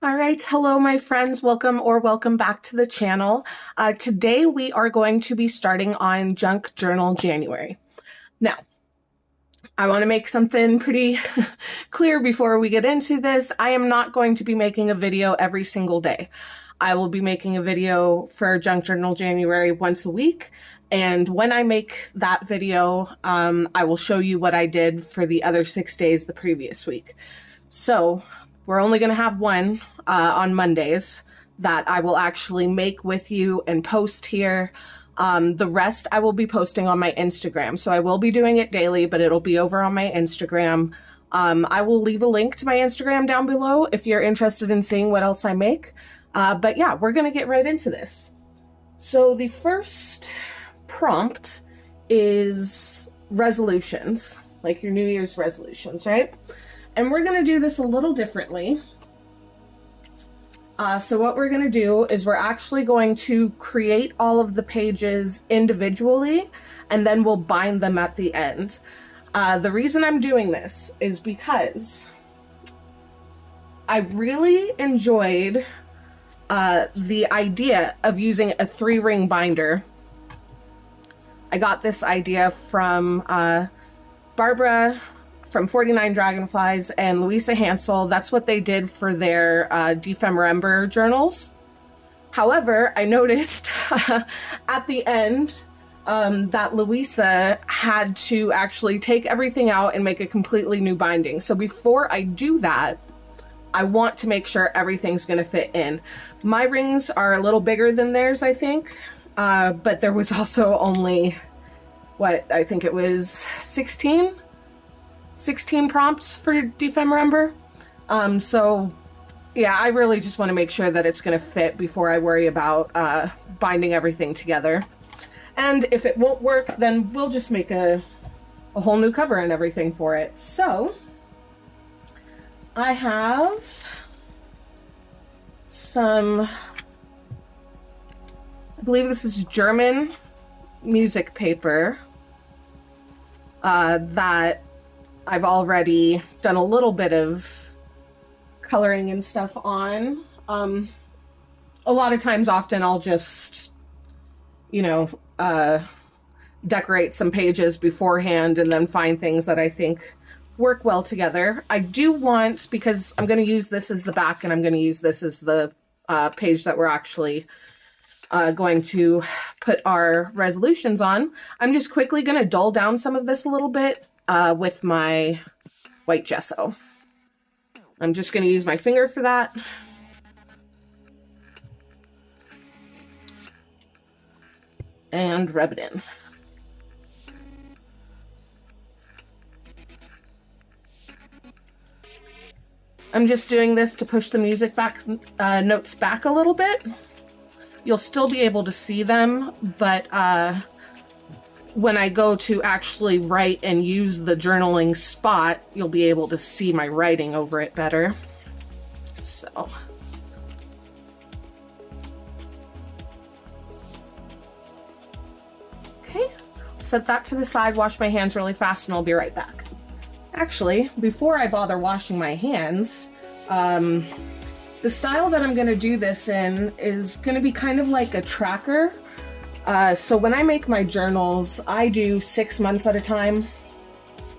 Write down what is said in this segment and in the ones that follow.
All right, hello my friends, welcome back to the channel. Today we are going to be starting on Junk Journal January. Now, I want to make something pretty clear before we get into this. I am not going to be making a video every single day. I will be making a video for Junk Journal January once a week, and when I make that video, I will show you what I did for the other 6 days the previous week. So we're only going to have one on Mondays that I will actually make with you and post here. The rest I will be posting on my Instagram. So I will be doing it daily, but it'll be over on my Instagram. I will leave a link to my Instagram down below if you're interested in seeing what else I make. But yeah, we're going to get right into this. So the first prompt is resolutions, like your New Year's resolutions, right? And we're going to do this a little differently. So what we're going to do is we're actually going to create all of the pages individually, and then we'll bind them at the end. The reason I'm doing this is because I really enjoyed the idea of using a 3-ring binder. I got this idea from Barbara from 49 Dragonflies and Louisa Hansel. That's what they did for their Defemember journals. However, I noticed at the end that Louisa had to actually take everything out and make a completely new binding. So before I do that, I want to make sure everything's going to fit in. My rings are a little bigger than theirs, I think, but there was also only, what, I think it was 16 prompts for Defemember. So yeah, I really just want to make sure that it's going to fit before I worry about binding everything together. And if it won't work, then we'll just make a whole new cover and everything for it. So I have some, I believe this is German music paper that I've already done a little bit of coloring and stuff on. A lot of times, often I'll just, you know, decorate some pages beforehand and then find things that I think work well together. I do want, because I'm going to use this as the back and I'm going to use this as the page that we're actually going to put our resolutions on, I'm just quickly going to dull down some of this a little bit with my white gesso. I'm just going to use my finger for that. And rub it in. I'm just doing this to push the music back, notes back a little bit. You'll still be able to see them, but when I go to actually write and use the journaling spot, you'll be able to see my writing over it better. So. Okay, set that to the side, wash my hands really fast, and I'll be right back. Actually, before I bother washing my hands, the style that I'm going to do this in is going to be kind of like a tracker. So when I make my journals, I do 6 months at a time.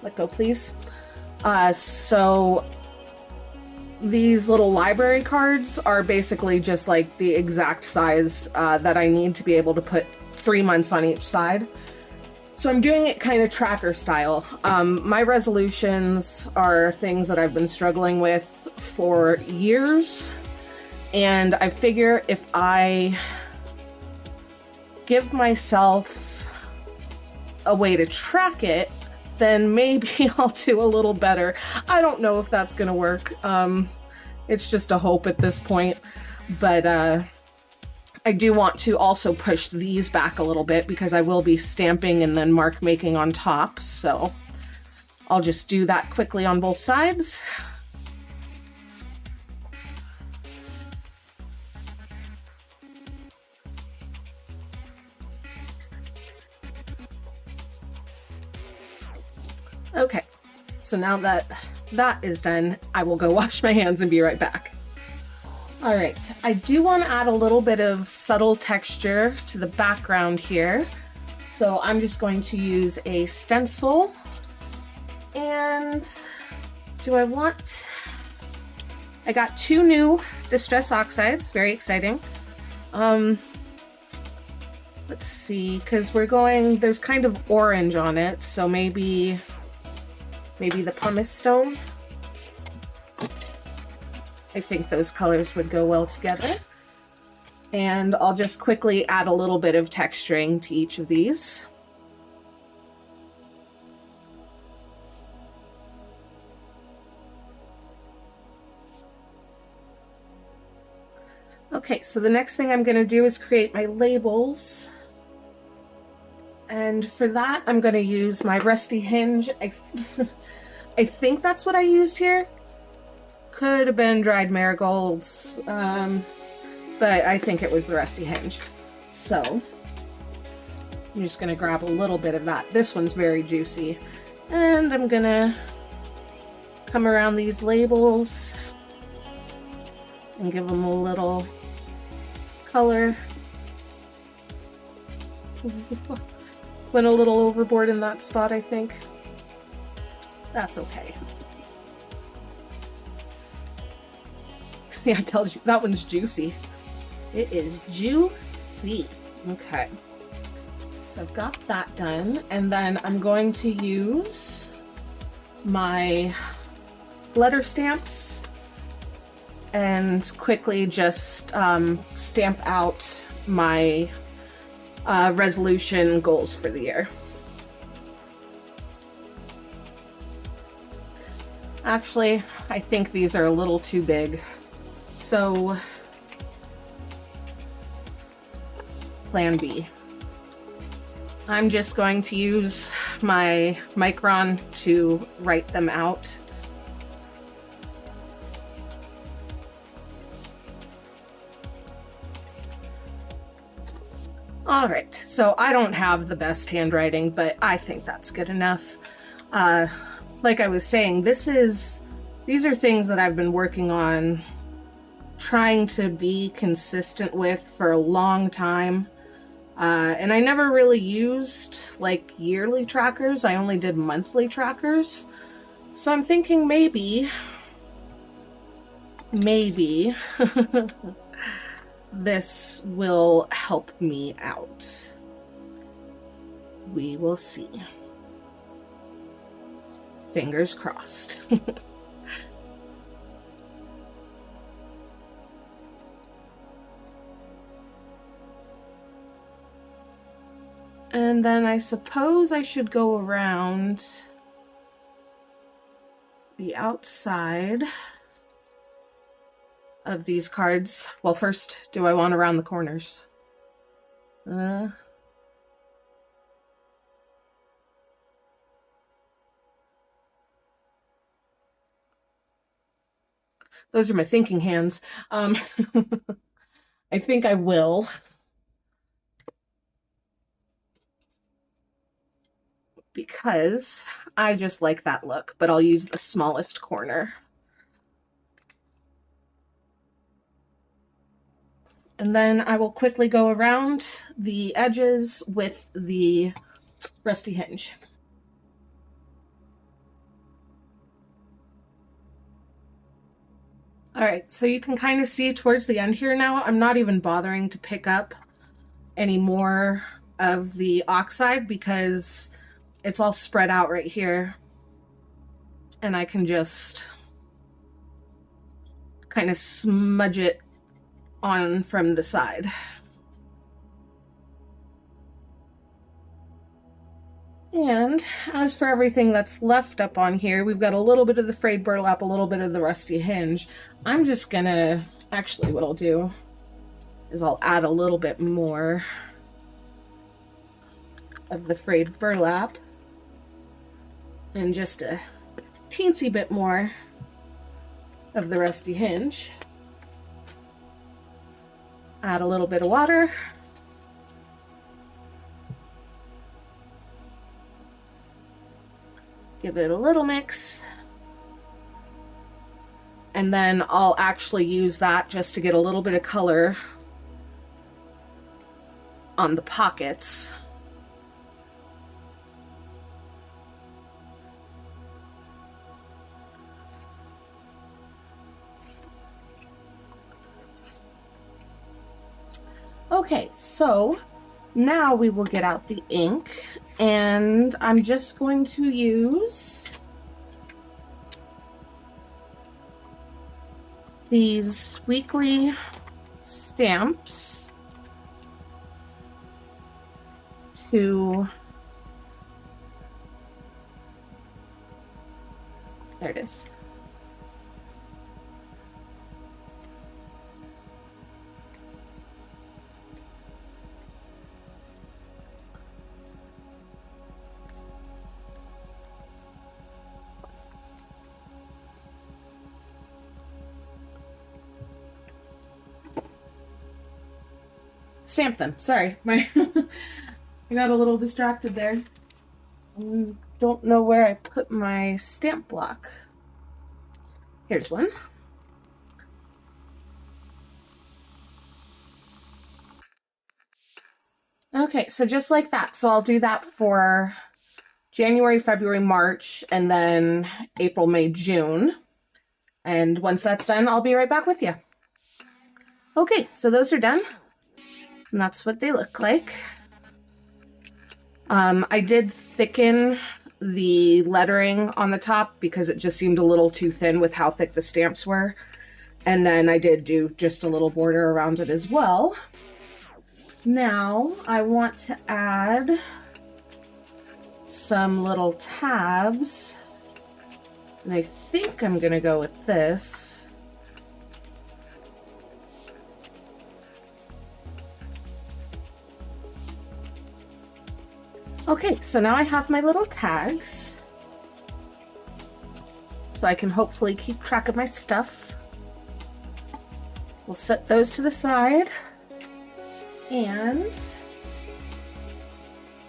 Let go, please. So these little library cards are basically just like the exact size that I need to be able to put 3 months on each side. So I'm doing it kind of tracker style. My resolutions are things that I've been struggling with for years. And I figure if I give myself a way to track it, then maybe I'll do a little better. I don't know if that's gonna work. It's just a hope at this point, but I do want to also push these back a little bit because I will be stamping and then mark making on top, so I'll just do that quickly on both sides. Okay, so now that that is done, I will go wash my hands and be right back. All right, I do want to add a little bit of subtle texture to the background here. So I'm just going to use a stencil. And do I want... I got 2 new Distress Oxides, very exciting. Let's see, because we're going, there's kind of orange on it, so maybe the pumice stone. I think those colors would go well together. And I'll just quickly add a little bit of texturing to each of these. Okay, so the next thing I'm going to do is create my labels. And for that, I'm going to use my Rusty Hinge. I think that's what I used here. Could have been dried marigolds, but I think it was the Rusty Hinge. So I'm just going to grab a little bit of that. This one's very juicy. And I'm going to come around these labels and give them a little color. Went a little overboard in that spot, I think. That's okay. Yeah, I told you, that one's juicy. It is juicy. Okay. So I've got that done, and then I'm going to use my letter stamps and quickly just stamp out my resolution goals for the year. Actually, I think these are a little too big. So, plan B. I'm just going to use my Micron to write them out. All right, so I don't have the best handwriting, but I think that's good enough. Like I was saying, these are things that I've been working on, trying to be consistent with for a long time. And I never really used like yearly trackers. I only did monthly trackers. So I'm thinking maybe this will help me out. We will see. Fingers crossed. And then I suppose I should go around the outside of these cards. Well, first, do I want around the corners? Those are my thinking hands. I think I will. Because I just like that look, but I'll use the smallest corner. And then I will quickly go around the edges with the Rusty Hinge. All right, so you can kind of see towards the end here now, I'm not even bothering to pick up any more of the oxide because it's all spread out right here. And I can just kind of smudge it on from the side. And as for everything that's left up on here, we've got a little bit of the frayed burlap, a little bit of the Rusty Hinge. I'm just gonna, actually what I'll do is I'll add a little bit more of the frayed burlap and just a teensy bit more of the Rusty Hinge. Add a little bit of water. Give it a little mix. And then I'll actually use that just to get a little bit of color on the pockets. Okay, so now we will get out the ink, and I'm just going to use these weekly stamps to, there it is. Stamp them. Sorry, I got a little distracted there. Don't know where I put my stamp block. Here's one. Okay, so just like that. So I'll do that for January, February, March, and then April, May, June. And once that's done, I'll be right back with you. Okay, so those are done. And that's what they look like. I did thicken the lettering on the top because it just seemed a little too thin with how thick the stamps were. And then I did do just a little border around it as well. Now I want to add some little tabs. And I think I'm gonna go with this. Okay, so now I have my little tags, so I can hopefully keep track of my stuff. We'll set those to the side, and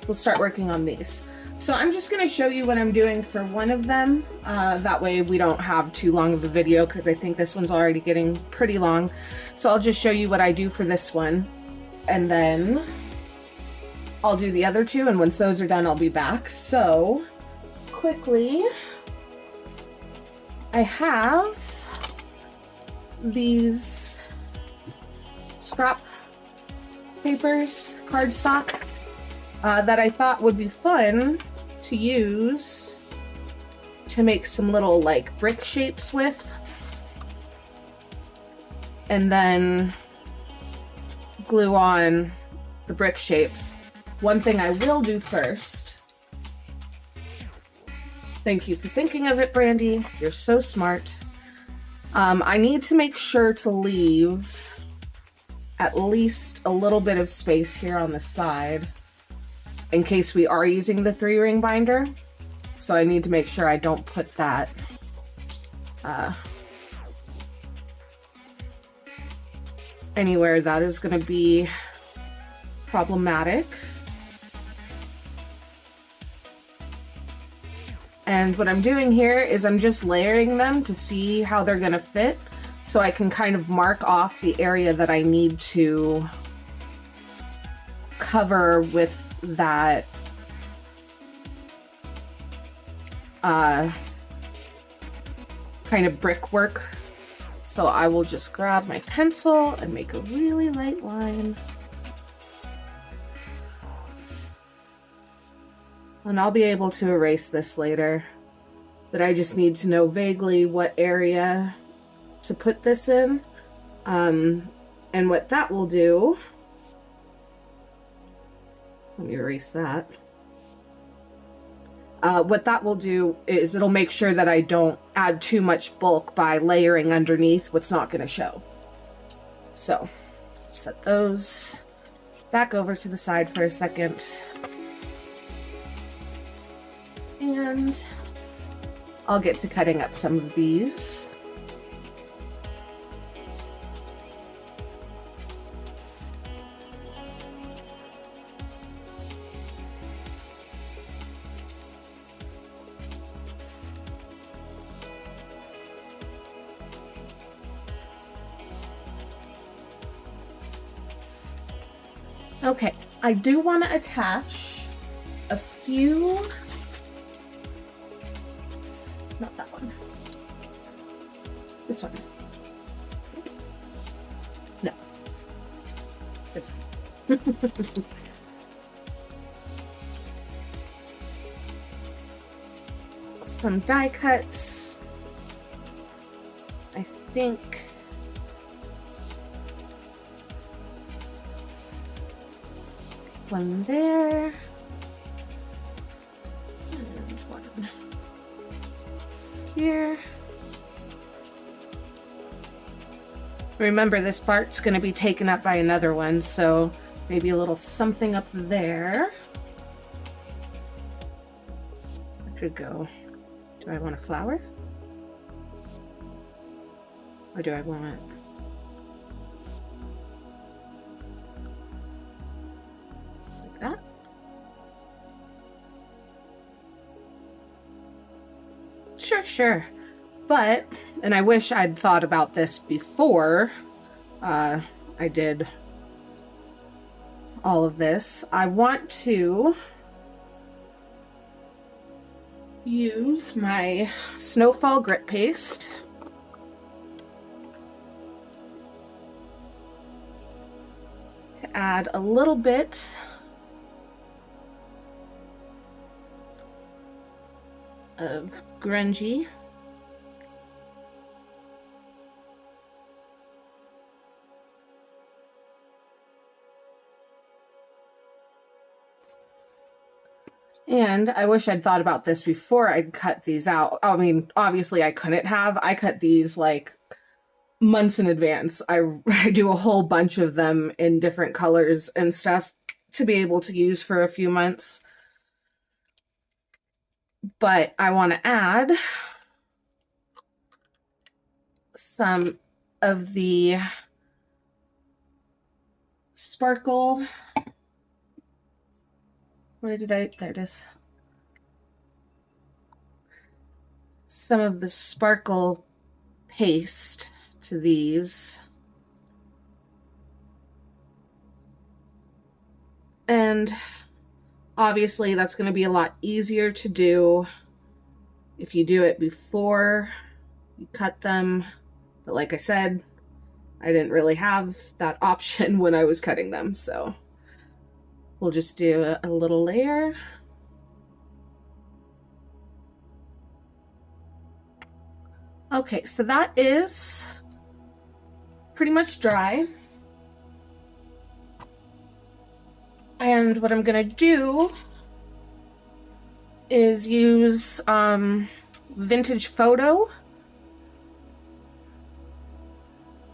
we'll start working on these. So I'm just going to show you what I'm doing for one of them. That way we don't have too long of a video, because I think this one's already getting pretty long. So I'll just show you what I do for this one, and then I'll do the other two, and once those are done, I'll be back. So, quickly, I have these scrap papers, cardstock, that I thought would be fun to use to make some little, like, brick shapes with. And then glue on the brick shapes. One thing I will do first, thank you for thinking of it, Brandy, you're so smart. I need to make sure to leave at least a little bit of space here on the side in case we are using the 3-ring binder. So I need to make sure I don't put that anywhere that is going to be problematic. And what I'm doing here is I'm just layering them to see how they're gonna fit, so I can kind of mark off the area that I need to cover with that kind of brickwork. So I will just grab my pencil and make a really light line. And I'll be able to erase this later, but I just need to know vaguely what area to put this in. And what that will do, let me erase that. What that will do is it'll make sure that I don't add too much bulk by layering underneath what's not going to show. So, set those back over to the side for a second. And I'll get to cutting up some of these. Okay, I do want to attach a few, not that one, this one. No, this one. Some die cuts. I think one there and one here. Remember, this part's going to be taken up by another one, so maybe a little something up there. I could go, do I want a flower? Or do I want like that? Sure. But, and I wish I'd thought about this before I did all of this. I want to use my Snowfall Grit Paste to add a little bit of grungy. And I wish I'd thought about this before I'd cut these out. I mean, obviously I couldn't have. I cut these like months in advance. I do a whole bunch of them in different colors and stuff to be able to use for a few months. But I want to add some of the sparkle. Where did I, there it is. Some of the sparkle paste to these. And obviously that's going to be a lot easier to do if you do it before you cut them. But like I said, I didn't really have that option when I was cutting them, so we'll just do a little layer. Okay, so that is pretty much dry. And what I'm gonna do is use Vintage Photo.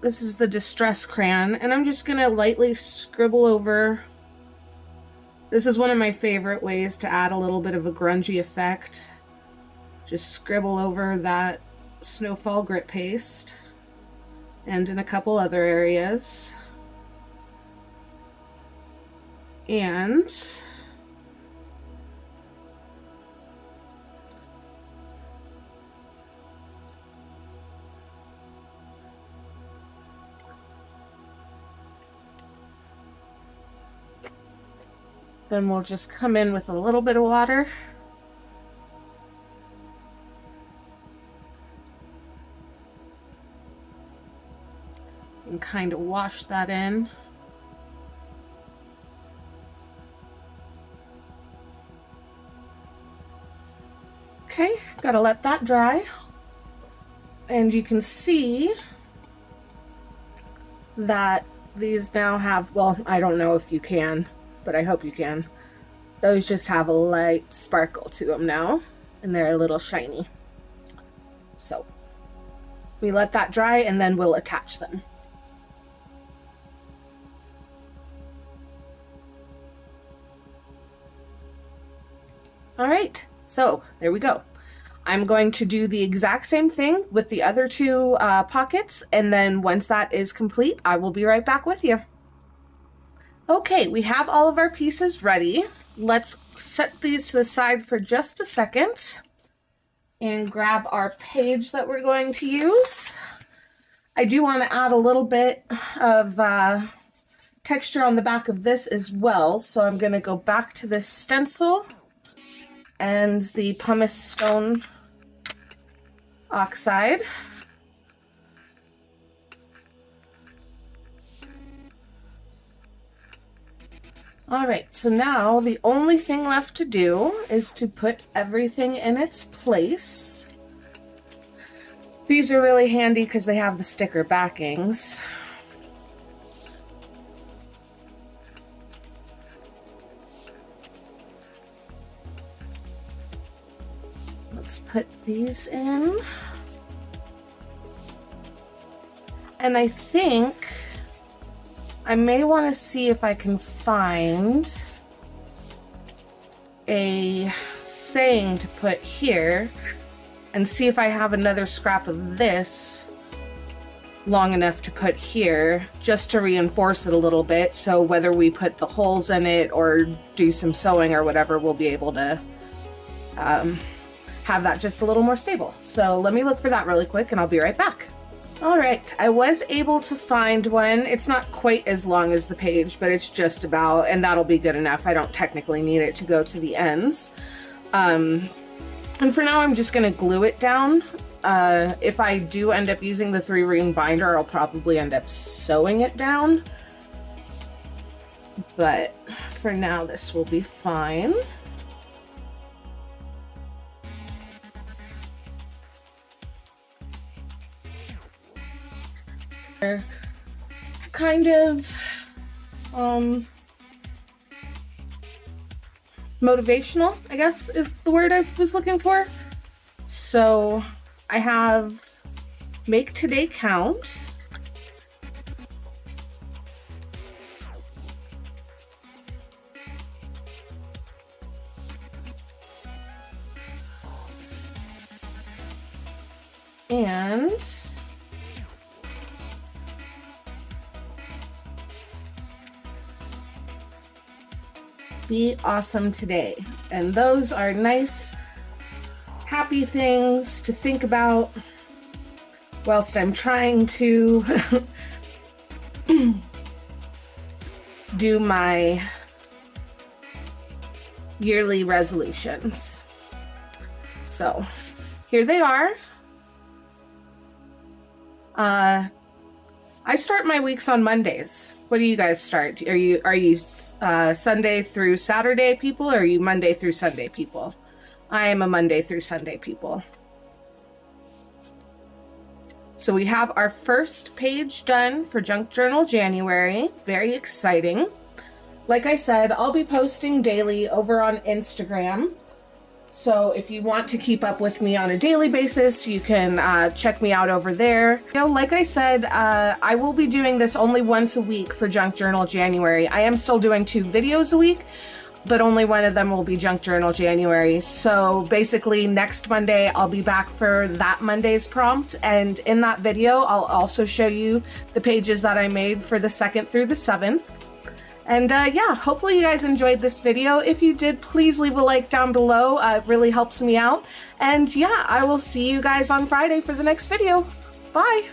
This is the Distress Crayon, and I'm just gonna lightly scribble over. This is one of my favorite ways to add a little bit of a grungy effect. Just scribble over that Snowfall Grit Paste and in a couple other areas. And then we'll just come in with a little bit of water. And kind of wash that in. Okay, gotta let that dry. And you can see that these now have, well, I don't know if you can, but I hope you can. Those just have a light sparkle to them now, and they're a little shiny. So we let that dry and then we'll attach them. All right, so there we go. I'm going to do the exact same thing with the other two pockets, and then once that is complete, I will be right back with you. Okay, we have all of our pieces ready. Let's set these to the side for just a second and grab our page that we're going to use. I do want to add a little bit of texture on the back of this as well. So I'm going to go back to this stencil and the pumice stone oxide. All right, so now the only thing left to do is to put everything in its place. These are really handy because they have the sticker backings. Let's put these in. And I think I may want to see if I can find a saying to put here and see if I have another scrap of this long enough to put here just to reinforce it a little bit. So whether we put the holes in it or do some sewing or whatever, we'll be able to have that just a little more stable. So let me look for that really quick and I'll be right back. All right, I was able to find one. It's not quite as long as the page, but it's just about, and that'll be good enough. I don't technically need it to go to the ends. And for now, I'm just gonna glue it down. If I do end up using the 3-ring binder, I'll probably end up sewing it down. But for now, this will be fine. Kind of motivational, I guess is the word I was looking for. So I have make today count. And be awesome today. And those are nice, happy things to think about whilst I'm trying to do my yearly resolutions. So here they are. I start my weeks on Mondays. What do you guys start? Are you Sunday through Saturday people, or are you Monday through Sunday people? I am a Monday through Sunday people. So we have our first page done for Junk Journal January. Very exciting. Like I said, I'll be posting daily over on Instagram. So if you want to keep up with me on a daily basis, you can check me out over there. You know, like I said, I will be doing this only once a week for Junk Journal January. I am still doing 2 videos a week, but only one of them will be Junk Journal January. So basically next Monday, I'll be back for that Monday's prompt. And in that video, I'll also show you the pages that I made for the 2nd through the 7th. And yeah, hopefully you guys enjoyed this video. If you did, please leave a like down below. It really helps me out. And yeah, I will see you guys on Friday for the next video. Bye.